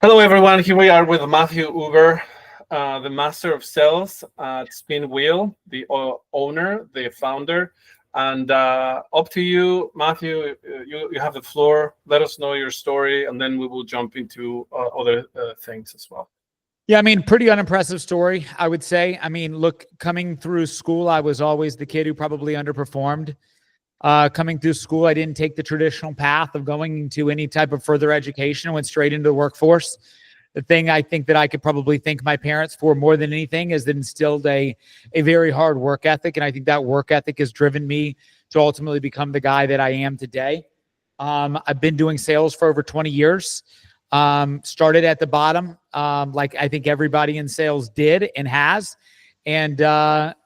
Hello, everyone. Here we are with Matthew Uber, the master of sales at Spinwheel, the owner, the founder. And up to you, Matthew. You have the floor. Let us know your story, and then we will jump into other things as well. Yeah, I mean, pretty unimpressive story, I would say. I mean, look, coming through school, I was always the kid who probably underperformed. Coming through school, I didn't take the traditional path of going into any type of further education. I went straight into the workforce. The thing I think that I could probably thank my parents for more than anything is that instilled a very hard work ethic. And I think that work ethic has driven me to ultimately become the guy that I am today. I've been doing sales for over 20 years. Started at the bottom, like I think everybody in sales did and has. And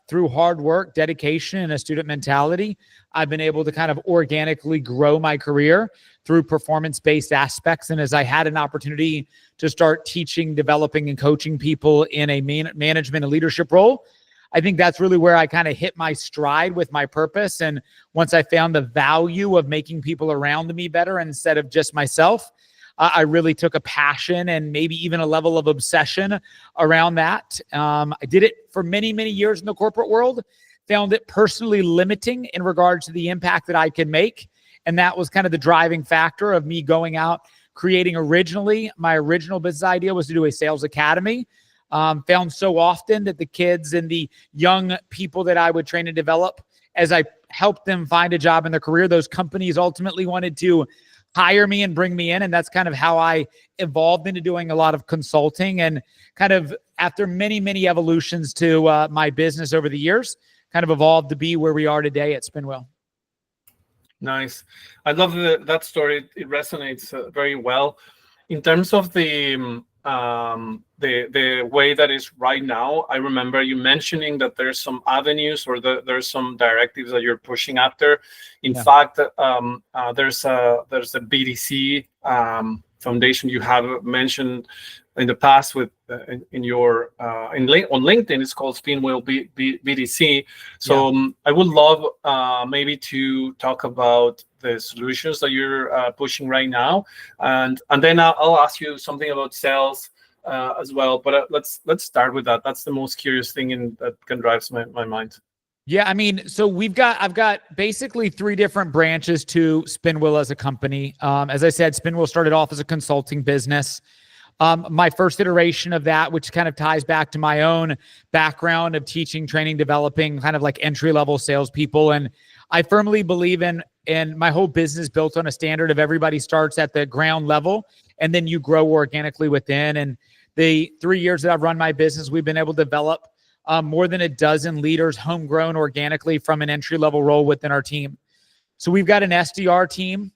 through hard work, dedication, and a student mentality, I've been able to kind of organically grow my career through performance-based aspects. And as I had an opportunity to start teaching, developing, and coaching people in a management and leadership role, I think that's really where I kind of hit my stride with my purpose. And once I found the value of making people around me better instead of just myself, I really took a passion and maybe even a level of obsession around that. I did it for many, many years in the corporate world, found it personally limiting in regards to the impact that I could make. And that was kind of the driving factor of me going out, creating my original business idea was to do a sales academy. Found so often that the kids and the young people that I would train and develop, as I helped them find a job in their career, those companies ultimately wanted to hire me and bring me in. And that's kind of how I evolved into doing a lot of consulting, and kind of after many, many evolutions to my business over the years, kind of evolved to be where we are today at Spinwheel. Nice. I love that story. It resonates very well. In terms of the way that is right now, I remember you mentioning that there's some avenues or there's some directives that you're pushing after. In fact, there's a BDC foundation you have mentioned in the past with in your on LinkedIn. It's called Spinwheel BDC. So I would love maybe to talk about the solutions that you're pushing right now, and then I'll ask you something about sales as well. But let's start with that. That's the most curious thing that can drive my mind. Yeah, I mean, so I've got basically 3 different branches to Spinwheel as a company. As I said, Spinwheel started off as a consulting business. My first iteration of that, which kind of ties back to my own background of teaching, training, developing kind of like entry-level salespeople. And I firmly believe in my whole business built on a standard of everybody starts at the ground level and then you grow organically within. And the 3 years that I've run my business, we've been able to develop more than a dozen leaders homegrown organically from an entry-level role within our team. So we've got an SDR team,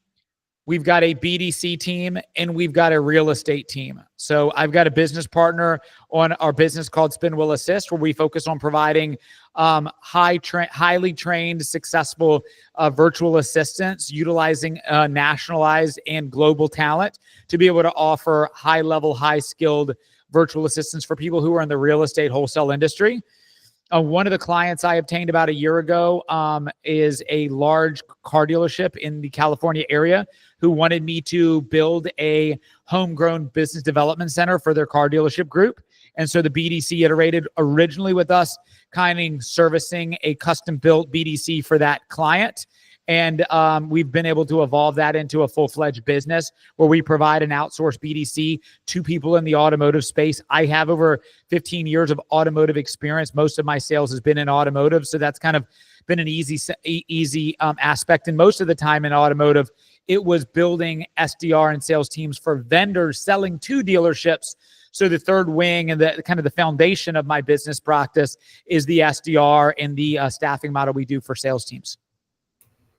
we've got a BDC team, and we've got a real estate team. So I've got a business partner on our business called Spinwheel Assist, where we focus on providing highly trained, successful virtual assistants, utilizing nationalized and global talent to be able to offer high-level, high-skilled virtual assistants for people who are in the real estate wholesale industry. One of the clients I obtained about a year ago is a large car dealership in the California area who wanted me to build a homegrown business development center for their car dealership group. And so the BDC iterated originally with us, kind of servicing a custom-built BDC for that client. And we've been able to evolve that into a full-fledged business where we provide an outsourced BDC to people in the automotive space. I have over 15 years of automotive experience. Most of my sales has been in automotive. So that's kind of been an easy aspect. And most of the time in automotive, it was building SDR and sales teams for vendors selling to dealerships. So the third wing and the kind of the foundation of my business practice is the SDR and the staffing model we do for sales teams.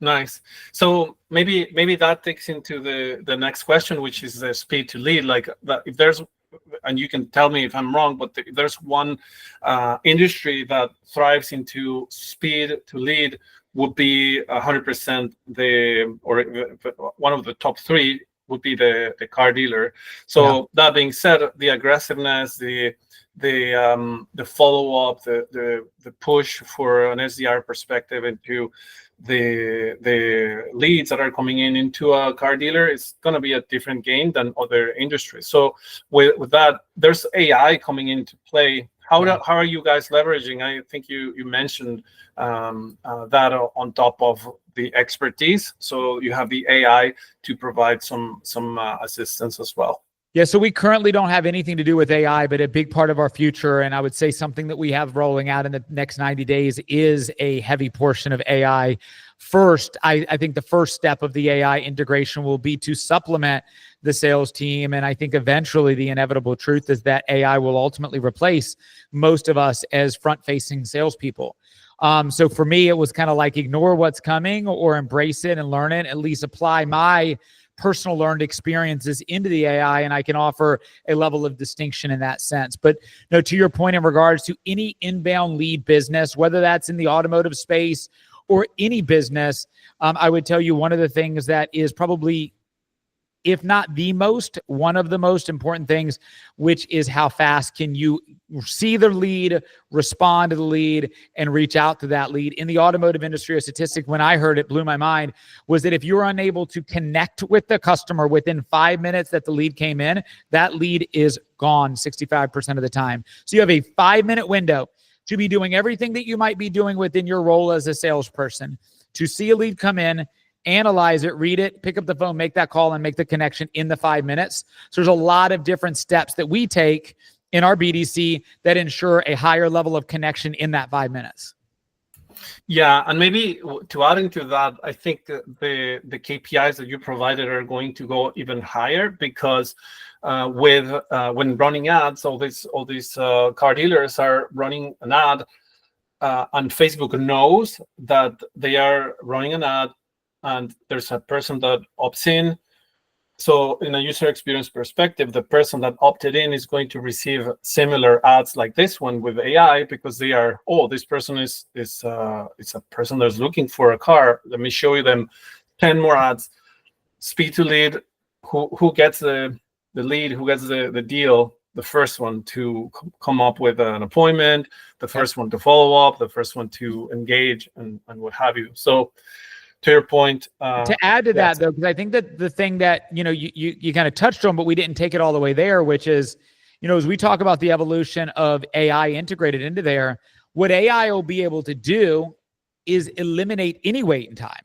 Nice. So maybe that takes into the next question, which is the speed to lead. Like if there's, and you can tell me if I'm wrong, but if there's one industry that thrives into speed to lead, would be 100% one of the top 3 would be the car dealer. So that being said, the aggressiveness, the follow up, the push for an SDR perspective into the leads that are coming into a car dealer is going to be a different game than other industries. So with that, there's AI coming into play. How are you guys leveraging? I think you mentioned that on top of the expertise. So you have the AI to provide some assistance as well. Yeah, so we currently don't have anything to do with AI, but a big part of our future, and I would say something that we have rolling out in the next 90 days is a heavy portion of AI. First, I think the first step of the AI integration will be to supplement the sales team. And I think eventually the inevitable truth is that AI will ultimately replace most of us as front-facing salespeople. So for me, it was kind of like ignore what's coming or embrace it and learn it, at least apply my personal learned experiences into the AI, and I can offer a level of distinction in that sense. But to your point in regards to any inbound lead business, whether that's in the automotive space or any business, I would tell you one of the things that is probably, if not the most, one of the most important things, which is how fast can you see the lead, respond to the lead, and reach out to that lead. In the automotive industry, a statistic, when I heard it, blew my mind, was that if you're unable to connect with the customer within 5 minutes that the lead came in, that lead is gone 65% of the time. So you have a 5-minute window to be doing everything that you might be doing within your role as a salesperson, to see a lead come in, analyze it, read it, pick up the phone, make that call, and make the connection in the 5 minutes. So there's a lot of different steps that we take in our BDC that ensure a higher level of connection in that 5 minutes. Yeah, and maybe to add into that, I think the KPIs that you provided are going to go even higher, because when running ads, all these car dealers are running an ad, and Facebook knows that they are running an ad, and there's a person that opts in. So in a user experience perspective, the person that opted in is going to receive similar ads like this one with AI, because they are, this person is a person that's looking for a car. Let me show you them 10 more ads. Speed to lead, who gets the lead, who gets the deal, the first one to come up with an appointment, the first one to follow up, the first one to engage, and what have you. So to your point, to add to that, though, because I think that the thing that you kind of touched on, but we didn't take it all the way there, which is, as we talk about the evolution of AI integrated into there, what AI will be able to do is eliminate any wait in time.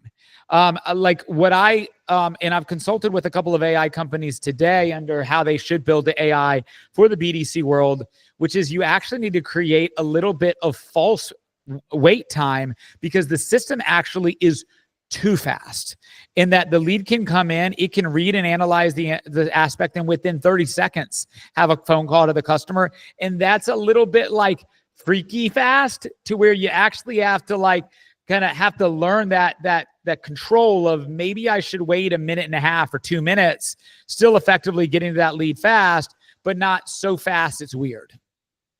Like what and I've consulted with a couple of AI companies today under how they should build the AI for the BDC world, which is you actually need to create a little bit of false wait time, because the system actually is too fast in that the lead can come in, it can read and analyze the aspect, and within 30 seconds have a phone call to the customer. And that's a little bit like freaky fast, to where you actually have to have to learn that control of, maybe I should wait 1.5 minutes or 2 minutes, still effectively getting to that lead fast, but not so fast it's weird.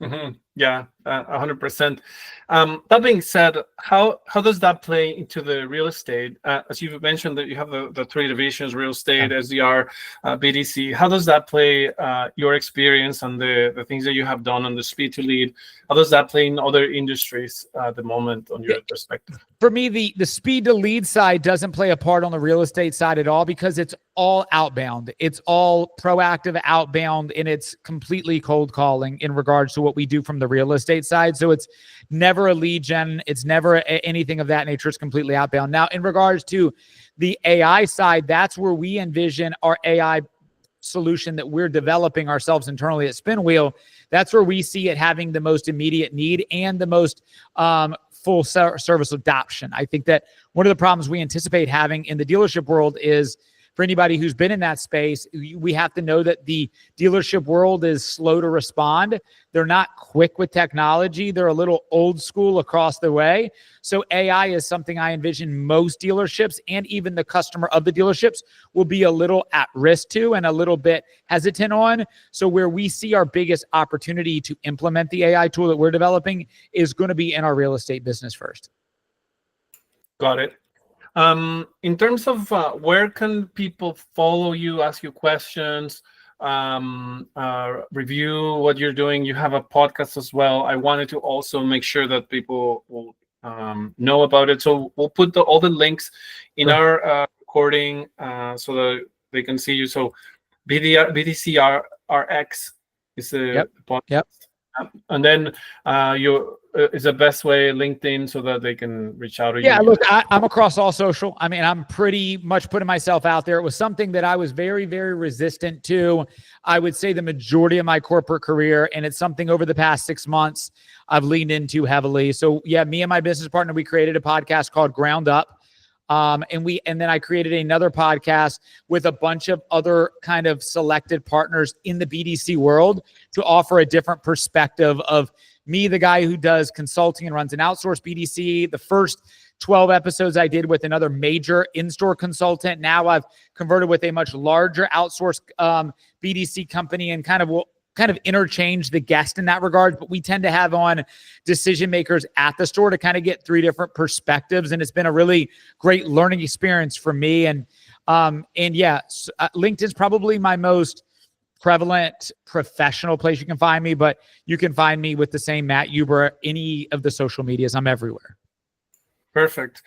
Mm-hmm. Yeah, 100%. That being said, how does that play into the real estate? As you mentioned that you have the 3 divisions, real estate, SDR, BDC. How does that play your experience and the things that you have done on the speed to lead? How does that play in other industries at the moment on your perspective? For me, the speed to lead side doesn't play a part on the real estate side at all, because it's all outbound. It's all proactive outbound, and it's completely cold calling in regards to what we do from the real estate side. So it's never a lead gen. It's never anything of that nature. It's completely outbound. Now, in regards to the AI side, that's where we envision our AI solution that we're developing ourselves internally at Spinwheel. That's where we see it having the most immediate need and the most full service adoption. I think that one of the problems we anticipate having in the dealership world is, for anybody who's been in that space, we have to know that the dealership world is slow to respond. They're not quick with technology. They're a little old school across the way. So AI is something I envision most dealerships, and even the customer of the dealerships, will be a little at risk to and a little bit hesitant on. So where we see our biggest opportunity to implement the AI tool that we're developing is going to be in our real estate business first. Got it. In terms of where can people follow you, ask you questions, review what you're doing? You have a podcast as well. I wanted to also make sure that people will know about it. So we'll put all the links in our recording so that they can see you. So BDCRX is the podcast. Yep. And then is the best way LinkedIn so that they can reach out to you. Yeah, look, I'm across all social. I mean, I'm pretty much putting myself out there. It was something that I was very, very resistant to, I would say, the majority of my corporate career. And it's something over the past 6 months I've leaned into heavily. So yeah, me and my business partner, we created a podcast called Ground Up. And then I created another podcast with a bunch of other kind of selected partners in the BDC world to offer a different perspective of me, the guy who does consulting and runs an outsourced BDC. The first 12 episodes I did with another major in-store consultant. Now I've converted with a much larger outsourced BDC company, and kind of interchange the guest in that regard. But we tend to have on decision makers at the store to kind of get 3 different perspectives. And it's been a really great learning experience for me. And yeah, LinkedIn's probably my most prevalent professional place you can find me, but you can find me with the same Matt Huber, any of the social medias. I'm everywhere. Perfect.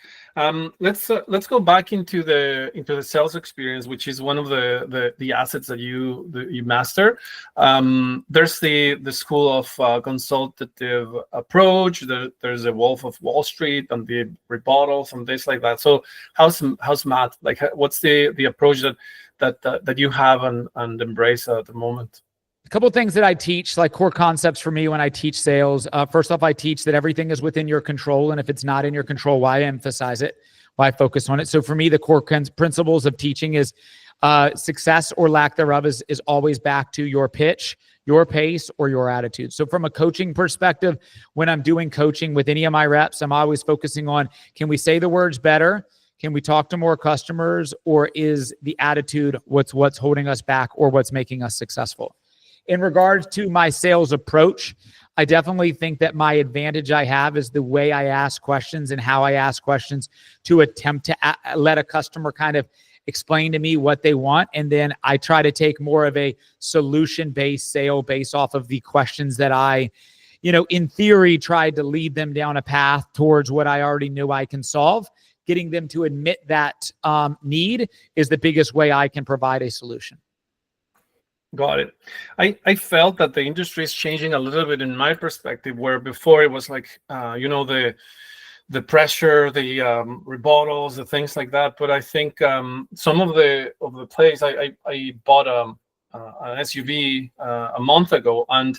Let's go back into the sales experience, which is one of the assets that you master. There's the school of consultative approach. There's a Wolf of Wall Street and the rebuttals and things like that. So how's Matt? Like, what's the approach that you have and embrace at the moment? A couple of things that I teach, like core concepts for me when I teach sales. First off, I teach that everything is within your control. And if it's not in your control, why emphasize it? Why focus on it? So for me, the core principles of teaching is success or lack thereof is always back to your pitch, your pace, or your attitude. So from a coaching perspective, when I'm doing coaching with any of my reps, I'm always focusing on, can we say the words better? Can we talk to more customers? Or is the attitude what's holding us back or what's making us successful? In regards to my sales approach, I definitely think that my advantage I have is the way I ask questions and how I ask questions to attempt to let a customer kind of explain to me what they want. And then I try to take more of a solution-based sale based off of the questions that I, in theory, tried to lead them down a path towards what I already knew I can solve. Getting them to admit that need is the biggest way I can provide a solution. Got it. I felt that the industry is changing a little bit in my perspective, where before it was like, the pressure, the rebuttals, the things like that. But I think some of the plays, I bought an SUV a month ago, and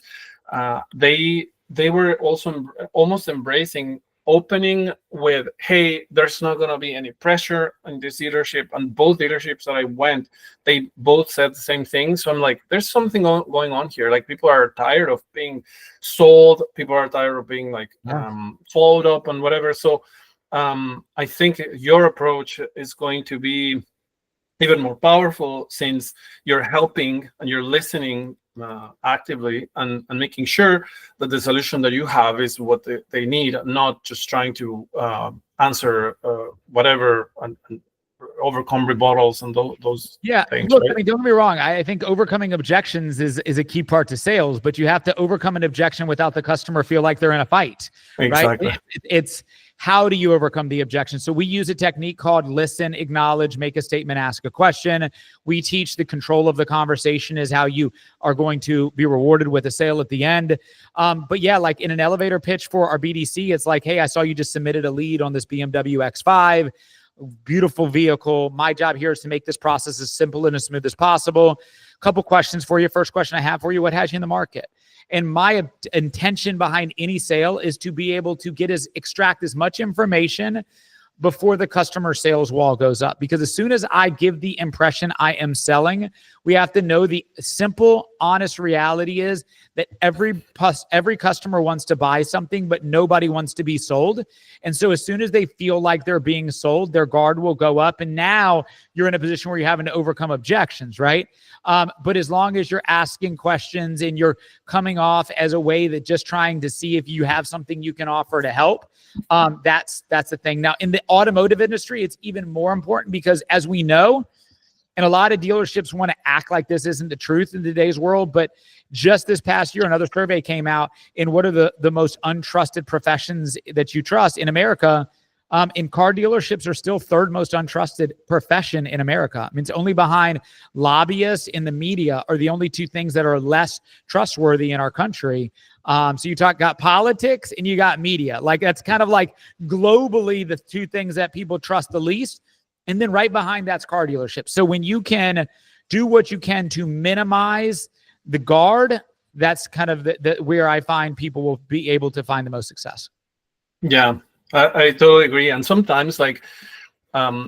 they were also almost embracing opening with, hey, there's not going to be any pressure in this dealership. And both dealerships that I went, they both said the same thing. So I'm like, there's something going on here. Like, people are tired of being sold. People are tired of being followed up and whatever. So I think your approach is going to be even more powerful, since you're helping and you're listening actively and making sure that the solution that you have is what they need, not just trying to answer whatever and overcome rebuttals and those things. Look, right? I mean, don't get me wrong. I think overcoming objections is a key part to sales, but you have to overcome an objection without the customer feel like they're in a fight. Exactly. Right? It's how do you overcome the objection? So we use a technique called listen, acknowledge, make a statement, ask a question. We teach the control of the conversation is how you are going to be rewarded with a sale at the end. But yeah, like in an elevator pitch for our BDC, it's like, hey, I saw you just submitted a lead on this BMW X5. Beautiful vehicle. My job here is to make this process as simple and as smooth as possible. A couple questions for you. First question I have for you: what has you in the market? And my intention behind any sale is to be able to extract as much information before the customer sales wall goes up. Because as soon as I give the impression I am selling, we have to know the simple honest reality is that every customer wants to buy something, but nobody wants to be sold. And so as soon as they feel like they're being sold, their guard will go up. And now you're in a position where you're having to overcome objections, right? But as long as you're asking questions and you're coming off as a way that just trying to see if you have something you can offer to help, that's the thing. Now, in the automotive industry, it's even more important because, as we know, and a lot of dealerships want to act like this isn't the truth in today's world, but just this past year, another survey came out in what are the most untrusted professions that you trust in America. And car dealerships are still third most untrusted profession in America. I mean, it's only behind lobbyists and the media are the only two things that are less trustworthy in our country. So you got politics and you got media. Like, that's kind of like globally the two things that people trust the least. And then right behind that's car dealerships. So when you can do what you can to minimize the guard, that's kind of the where I find people will be able to find the most success. Yeah, I totally agree. And sometimes, like,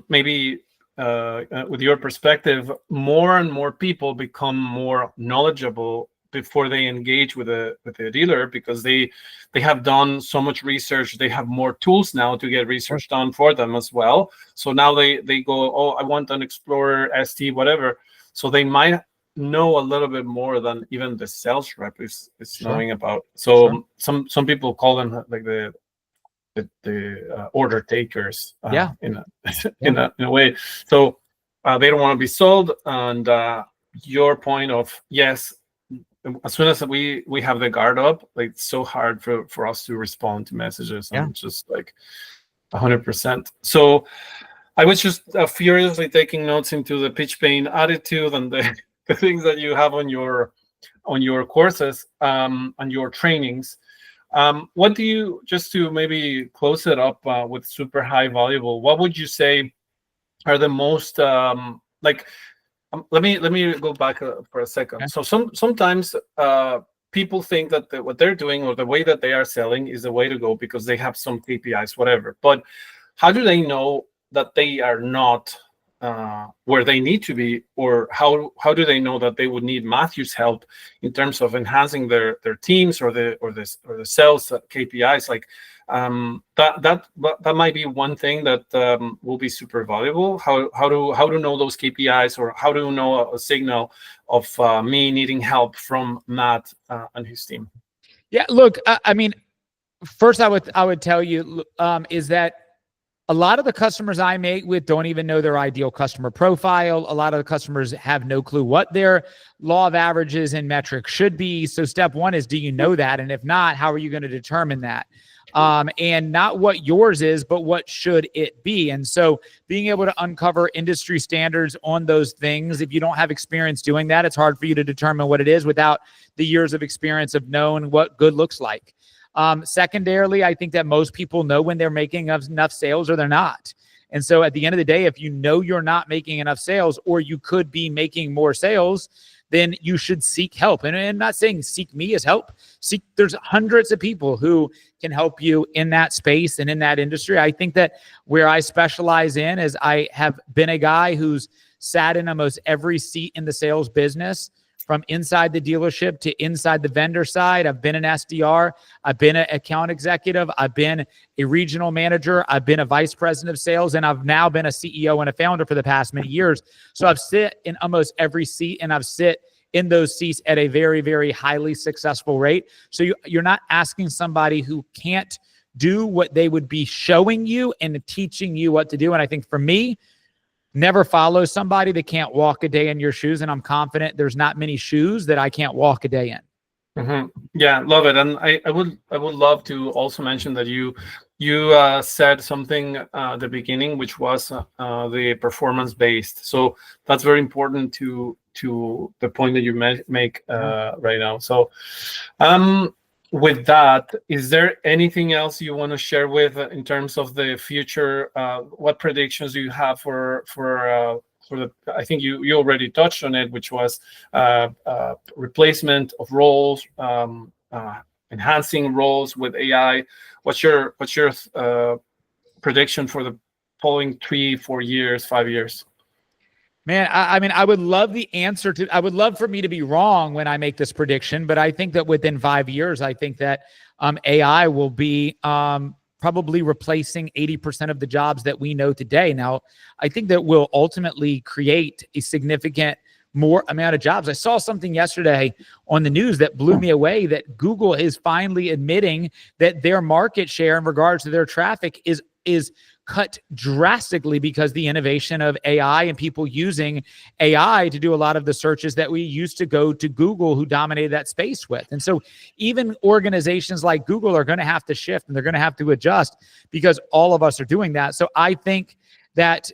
maybe with your perspective, more and more people become more knowledgeable before they engage with a dealer, because they have done so much research. They have more tools now to get research done for them as well. So now they go, oh, I want an Explorer ST, whatever. So they might know a little bit more than even the sales rep is knowing about. So some people call them like the order takers, in a way. So they don't want to be sold. And your point of, yes, as soon as we have the guard up, like, it's so hard for us to respond to messages, and just like 100%. So I was just furiously taking notes into the pitch pain attitude and the things that you have on your courses, and your trainings. What do you, just to maybe close it up with super high valuable, what would you say are the most let me go back for a second. Okay. So sometimes people think that what they're doing or the way that they are selling is the way to go because they have some KPIs, whatever. But how do they know that they are not where they need to be, or how do they know that they would need Matthew's help in terms of enhancing their teams or the sales KPIs? Like, that might be one thing that will be super valuable. How to know those KPIs, or how to know a signal of me needing help from Matt and his team. Yeah, look, I mean, first I would tell you is that a lot of the customers I meet with don't even know their ideal customer profile. A lot of the customers have no clue what their law of averages and metrics should be. So step one is, do you know that? And if not, how are you going to determine that? And not what yours is, but what should it be? And so being able to uncover industry standards on those things, if you don't have experience doing that, it's hard for you to determine what it is without the years of experience of knowing what good looks like. Secondarily, I think that most people know when they're making enough sales or they're not. And so at the end of the day, if you know you're not making enough sales, or you could be making more sales, then you should seek help. And I'm not saying seek me as help. There's hundreds of people who can help you in that space and in that industry. I think that where I specialize in is I have been a guy who's sat in almost every seat in the sales business, from inside the dealership to inside the vendor side. I've been an SDR. I've been an account executive. I've been a regional manager. I've been a vice president of sales, and I've now been a CEO and a founder for the past many years. So I've sit in almost every seat, and I've sit in those seats at a very, very highly successful rate. So you're not asking somebody who can't do what they would be showing you and teaching you what to do. And I think for me, never follow somebody that can't walk a day in your shoes. And I'm confident there's not many shoes that I can't walk a day in. Mm-hmm. Yeah, love it. And I would love to also mention that you said something at the beginning, which was the performance based. So that's very important to the point that you make right now. So with that, is there anything else you want to share with in terms of the future? What predictions do you have for the, I think you already touched on it, which was replacement of roles, enhancing roles with AI. What's your prediction for the following 3, 4 years, 5 years? Man, I mean, I would love the answer to, I would love for me to be wrong when I make this prediction, but I think that within 5 years, I think that AI will be probably replacing 80% of the jobs that we know today. Now, I think that will ultimately create a significant more amount of jobs. I saw something yesterday on the news that blew me away, that Google is finally admitting that their market share in regards to their traffic is cut drastically because the innovation of AI and people using AI to do a lot of the searches that we used to go to Google, who dominated that space with. And so even organizations like Google are going to have to shift, and they're going to have to adjust because all of us are doing that. So I think that,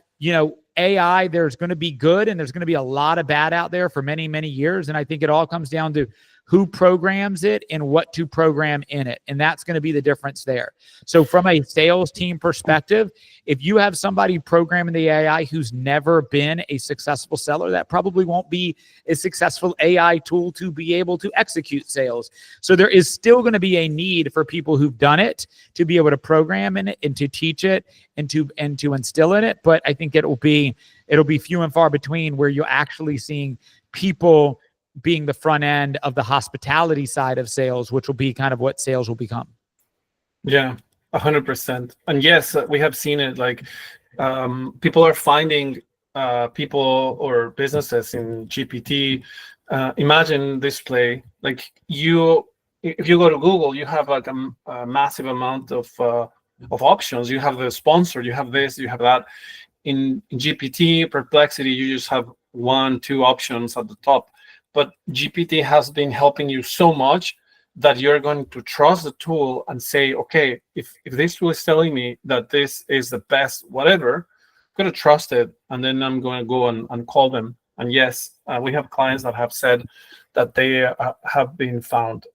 AI, there's going to be good and there's going to be a lot of bad out there for many, many years. And I think it all comes down to who programs it and what to program in it. And that's going to be the difference there. So from a sales team perspective, if you have somebody programming the AI who's never been a successful seller, that probably won't be a successful AI tool to be able to execute sales. So there is still going to be a need for people who've done it to be able to program in it and to teach it and to instill in it. But I think it'll be few and far between where you're actually seeing people being the front end of the hospitality side of sales, which will be kind of what sales will become. Yeah, 100%. And yes, we have seen it. Like people are finding people or businesses in GPT. Imagine this play. Like if you go to Google, you have like a massive amount of options. You have the sponsor, you have this, you have that. In GPT, Perplexity, you just have 1-2 options at the top. But GPT has been helping you so much that you're going to trust the tool and say, okay, if this tool is telling me that this is the best, whatever, I'm going to trust it. And then I'm going to go and call them. And yes, we have clients that have said that they have been found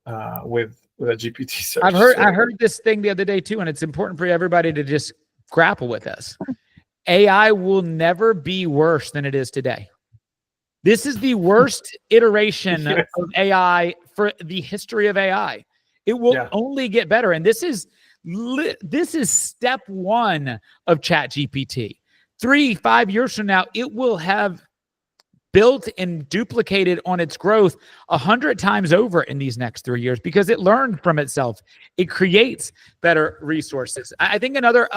with a GPT search. I heard this thing the other day too, and it's important for everybody to just grapple with this. AI will never be worse than it is today. This is the worst iteration of AI for the history of AI. It will only get better. And this is step one of ChatGPT. 3-5 years from now, it will have built and duplicated on its growth 100 times over in these next 3 years because it learned from itself. It creates better resources. I think another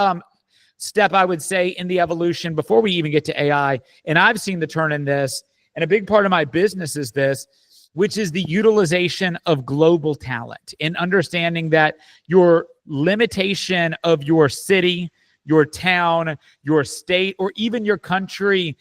step I would say in the evolution before we even get to AI, and I've seen the turn in this, and a big part of my business is this, which is the utilization of global talent and understanding that your limitation of your city, your town, your state, or even your country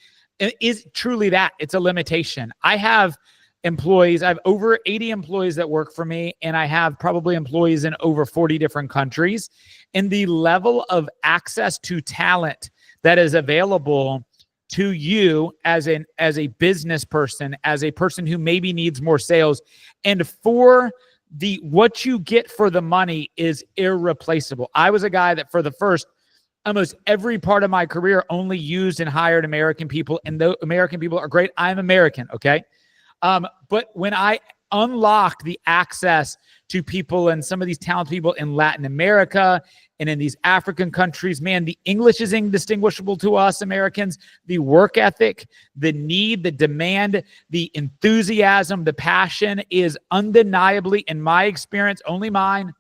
is truly that. It's a limitation. I have employees. I have over 80 employees that work for me, and I have probably employees in over 40 different countries. And the level of access to talent that is available to you as a business person, as a person who maybe needs more sales, and for what you get for the money is irreplaceable. I was a guy that for the first almost every part of my career only used and hired American people, and though American people are great, I'm American, okay? But when I unlock the access to people and some of these talented people in Latin America and in these African countries, man, the English is indistinguishable to us Americans. The work ethic, the need, the demand, the enthusiasm, the passion is undeniably, in my experience, only mine,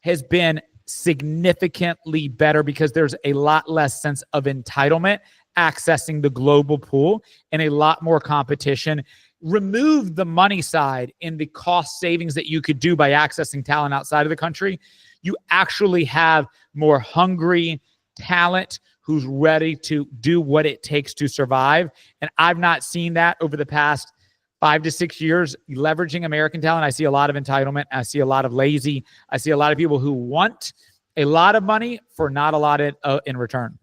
has been significantly better because there's a lot less sense of entitlement accessing the global pool and a lot more competition. Remove the money side in the cost savings that you could do by accessing talent outside of the country. You actually have more hungry talent who's ready to do what it takes to survive. And I've not seen that over the past 5 to 6 years leveraging American talent. I see a lot of entitlement. I see a lot of lazy. I see a lot of people who want a lot of money for not a lot in return.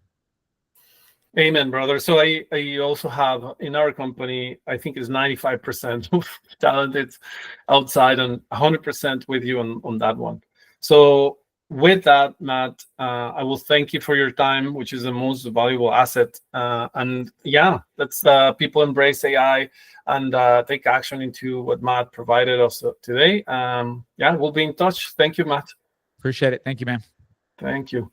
Amen, brother. So I also have in our company, I think it's 95% of talent it's outside and 100% with you on that one. So with that, Matt, I will thank you for your time, which is the most valuable asset. And yeah, let's people embrace AI and take action into what Matt provided us today. Yeah, we'll be in touch. Thank you, Matt. Appreciate it. Thank you, man. Thank you.